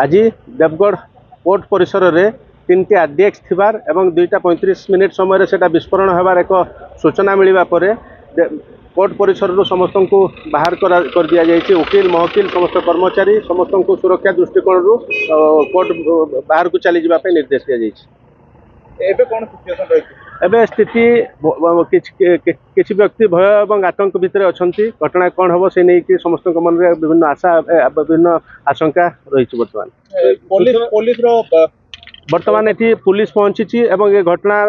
आज देवगढ़ कोर्ट परिसर में 3टी आरडीएक्स थिबार एवं 2:35 समय से विस्फोरण होबार एक सूचना मिलवा पर कोर्ट परिसर समस्त को बाहर कर दिया जाइए। वकील महकिल समस्त कर्मचारी समस्त को सुरक्षा दृष्टिकोण कोर्ट बाहर को चली जावाई निर्देश दी जाइए। एबे स्थिति किसी व्यक्ति भय और आतंक भितर अच्छा घटना कौन हम से नहीं कि समस्त मन में विभिन्न आशा विभिन्न आशंका रही। बर्तमान ये पुलिस पहुंची एवं ये घटना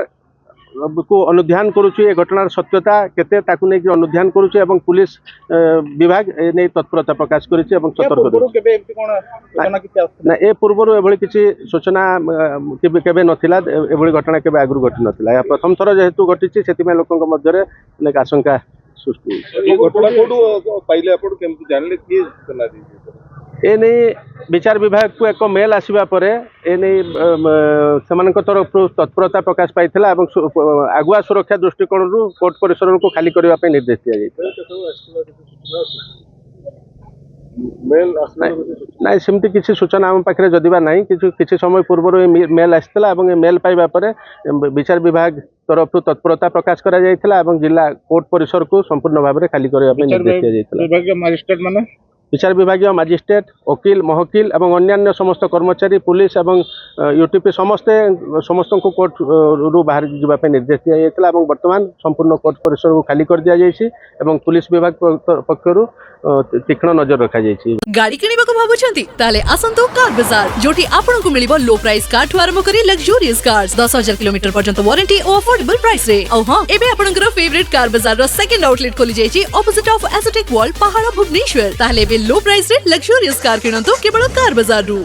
को अनुध्यान करुच्ची। घटनार सत्यता केते ताकू नहीं अनुध्यान करुच्ची एवं पुलिस विभाग ए नहीं तत्परता प्रकाश करिछि एवं सतर्क ए पूर्व एभली किसी सूचना केबे नथिला। एभली घटना केबे आगु घटी नथिला। या प्रथम थर जेहेतु घटिछि सेतिमे लोकक मध्यरे अनेक आशंका सृष्टि ए नहीं विचार विभाग को एक मेल आसवा पर ए नहीं तरफ तत्परता प्रकाश पाई आगुआ सुरक्षा दृष्टिकोण कोर्ट परिसर को खाली करने निर्देश दि ना सेमती किसी सूचना आम पाखे जदिबा ना किसी समय पूर्व मेल आसाला मेल पाइबा पर विचार विभाग तरफ तत्परता प्रकाश करा जायथिला जिला कोर्ट परिसर को संपूर्ण भाव में खाली करने निर्देश दि जायथिला। विचार विभाग मजिस्ट्रेट वकील महकिल एवं अन्य समस्त कर्मचारी पुलिस एवं यूटीपी समस्त को कोर्ट रु बाहर जावाई निर्देश दि जाइए। वर्तमान संपूर्ण कोर्ट परिसर को खाली कर दि जाइए एवं पुलिस विभाग पक्षरु तीक्ष्ण नजर रखा जाइए। गाड़ी किनिबाको भाबुछंती ताले आसंतो कार बाजार जोटी आपनको मिलिबो लो प्राइस कार ठु आरंभ करी लग्जरियस कार्स 10,000 किलोमीटर पर्यंत वारंटी और अफोर्डेबल प्राइस रे। औ हां एबे आपनकर फेवरेट कार बाजार रो सेकंड आउटलेट खोली जाइछि ऑपोजिट ऑफ एसोटेक वॉल पहाड़ भुवनेश्वर। ताले लो प्राइस रे लग्जरियस कार किनंतो केवल कार बाजार रु।